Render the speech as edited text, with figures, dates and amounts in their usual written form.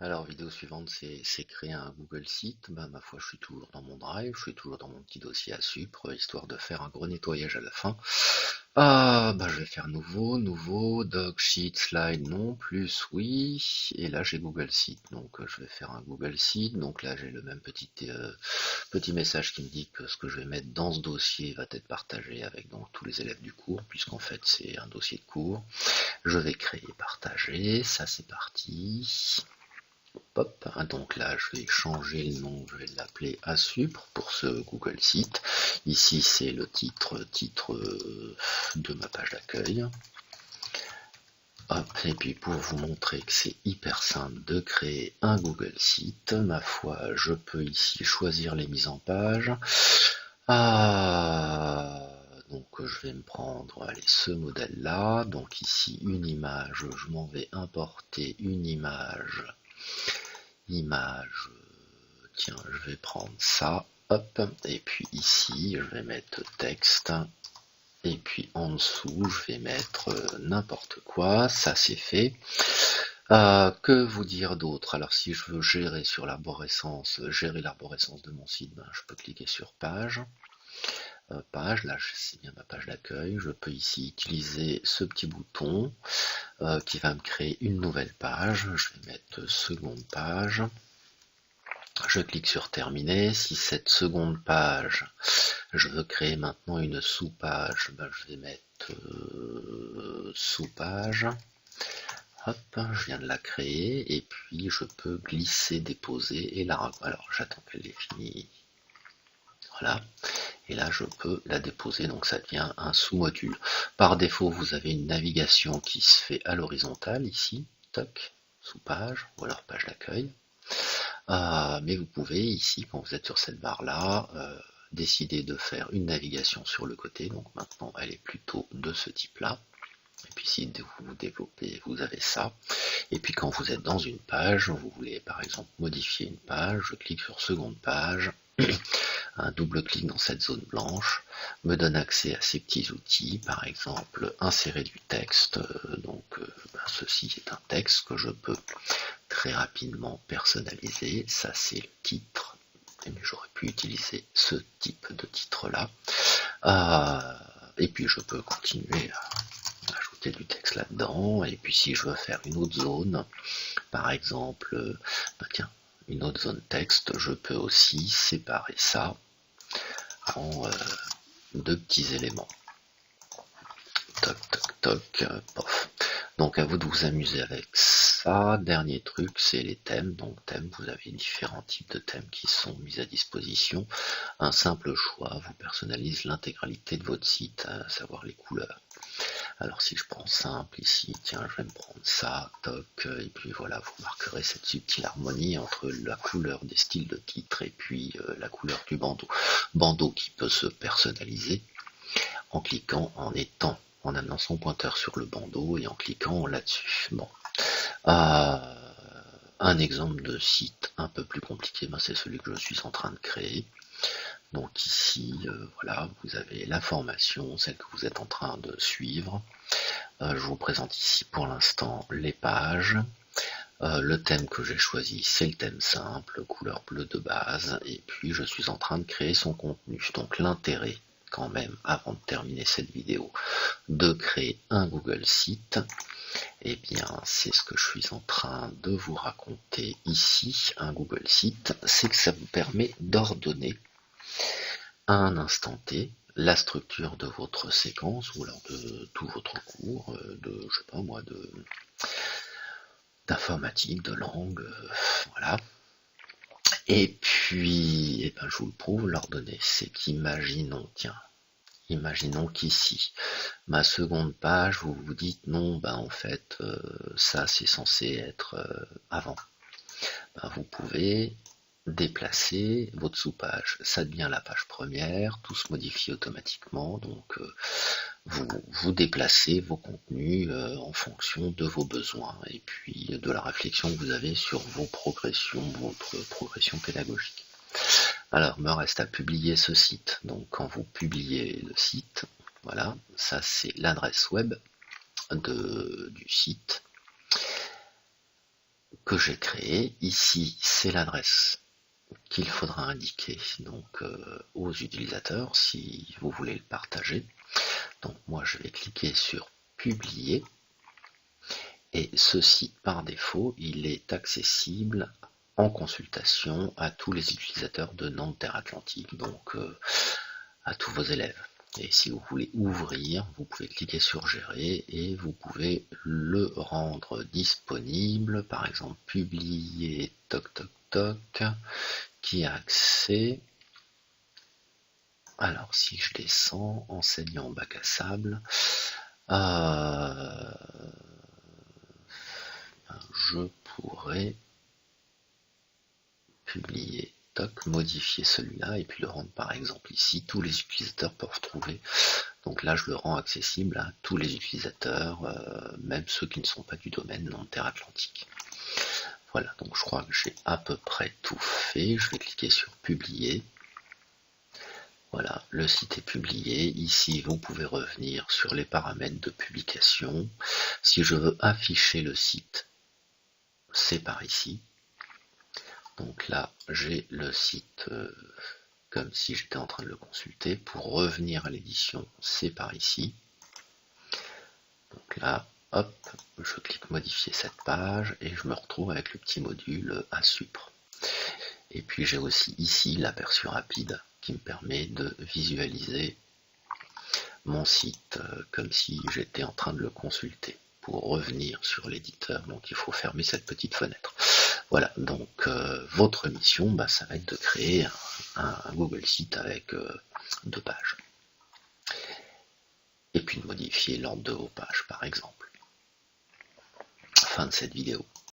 Alors, vidéo suivante, c'est créer un Google Sheet. Ben, ma foi, je suis toujours dans mon Drive, je suis toujours dans mon petit dossier à Supre, histoire de faire un gros nettoyage à la fin. Ah, ben, je vais faire nouveau, doc, sheet, slide, non, plus, oui. Et là, j'ai Google Sheet, donc je vais faire un Google Sheet. Donc là, j'ai le même petit message qui me dit que ce que je vais mettre dans ce dossier va être partagé avec donc tous les élèves du cours, puisqu'en fait, c'est un dossier de cours. Je vais créer et partager, ça c'est parti. Hop, donc là je vais changer le nom, je vais l'appeler Asupre pour ce Google Site. Ici c'est le titre de ma page d'accueil. Hop, et puis pour vous montrer que c'est hyper simple de créer un Google Site, ma foi, je peux ici choisir les mises en page. Ah, donc je vais me prendre allez, ce modèle là, donc ici une image, je m'en vais importer une image, tiens, je vais prendre ça, hop, et puis ici, je vais mettre texte, et puis en dessous, je vais mettre n'importe quoi, ça c'est fait. Que vous dire d'autre? Alors si je veux gérer l'arborescence de mon site, ben, je peux cliquer sur page. Page, là c'est bien ma page d'accueil, je peux ici utiliser ce petit bouton qui va me créer une nouvelle page, je vais mettre seconde page. Je clique sur terminer. Si cette seconde page, je veux créer maintenant une sous-page, ben, je vais mettre sous-page. Hop, je viens de la créer et puis je peux glisser, déposer et la raccourcir. Alors j'attends qu'elle ait fini. Voilà. Et là je peux la déposer, donc ça devient un sous-module. Par défaut, vous avez une navigation qui se fait à l'horizontale ici. Toc, sous-page ou alors page d'accueil. Mais vous pouvez ici, quand vous êtes sur cette barre-là, décider de faire une navigation sur le côté. Donc maintenant, elle est plutôt de ce type-là. Et puis si vous développez, vous avez ça. Et puis quand vous êtes dans une page, vous voulez par exemple modifier une page, je clique sur seconde page. Un double clic dans cette zone blanche me donne accès à ces petits outils, par exemple insérer du texte. Ceci est un texte que je peux très rapidement personnaliser. Ça c'est le titre, mais j'aurais pu utiliser ce type de titre là. Et puis je peux continuer à ajouter du texte là-dedans. Et puis si je veux faire une autre zone, par exemple, tiens, une autre zone texte, je peux aussi séparer ça en deux petits éléments. Toc, toc, toc, pof. Donc à vous de vous amuser avec ça. Dernier truc, c'est les thèmes. Donc thèmes, vous avez différents types de thèmes qui sont mis à disposition. Un simple choix vous personnalise l'intégralité de votre site, à savoir les couleurs. Alors si je prends simple ici, tiens, je vais me prendre ça, toc, et puis voilà, vous marquerez cette subtile harmonie entre la couleur des styles de titre et puis la couleur du bandeau. Bandeau qui peut se personnaliser en cliquant, en amenant son pointeur sur le bandeau et en cliquant là-dessus. Bon. Un exemple de site un peu plus compliqué, ben c'est celui que je suis en train de créer. Donc ici, voilà, vous avez l'information, celle que vous êtes en train de suivre. Je vous présente ici pour l'instant les pages. Le thème que j'ai choisi, c'est le thème simple, couleur bleue de base, et puis je suis en train de créer son contenu. Donc l'intérêt, quand même, avant de terminer cette vidéo, de créer un Google Site, eh bien, c'est ce que je suis en train de vous raconter ici. Un Google Site, c'est que ça vous permet d'ordonner à un instant T la structure de votre séquence ou alors de tout votre cours, je sais pas moi, d'informatique, de langue, voilà. Et puis, eh ben, je vous le prouve, l'ordonnée, c'est qu'imaginons, tiens, imaginons qu'ici, ma seconde page, vous vous dites non, ben en fait, ça c'est censé être avant. Ben, vous pouvez déplacer votre sous-page, ça devient la page première, tout se modifie automatiquement, donc vous déplacez vos contenus en fonction de vos besoins et puis de la réflexion que vous avez sur votre progression pédagogique. Alors, me reste à publier ce site. Donc, quand vous publiez le site, voilà, ça c'est l'adresse web du site. que j'ai créé. Ici, c'est l'adresse qu'il faudra indiquer donc aux utilisateurs si vous voulez le partager. Donc moi je vais cliquer sur publier et ceci par défaut il est accessible en consultation à tous les utilisateurs de Nantes Terre Atlantique, donc à tous vos élèves. Et si vous voulez ouvrir, vous pouvez cliquer sur gérer et vous pouvez le rendre disponible, par exemple publier toc toc toc, qui a accès. Alors si je descends, enseignant bac à sable, je pourrais publier, toc, modifier celui-là et puis le rendre par exemple ici, tous les utilisateurs peuvent trouver. Donc là je le rends accessible à tous les utilisateurs, même ceux qui ne sont pas du domaine Nantes Terre Atlantique. Voilà, donc je crois que j'ai à peu près tout fait. Je vais cliquer sur publier. Voilà, le site est publié. Ici, vous pouvez revenir sur les paramètres de publication. Si je veux afficher le site, c'est par ici. Donc là, j'ai le site comme si j'étais en train de le consulter. Pour revenir à l'édition, c'est par ici. Donc là, hop, je clique modifier cette page et je me retrouve avec le petit module Asupr. Et puis j'ai aussi ici l'aperçu rapide qui me permet de visualiser mon site comme si j'étais en train de le consulter. Pour revenir sur l'éditeur, donc il faut fermer cette petite fenêtre. Voilà, donc votre mission, ça va être de créer un Google Site avec 2 pages. Et puis de modifier l'ordre de vos pages, par exemple. Fin de cette vidéo.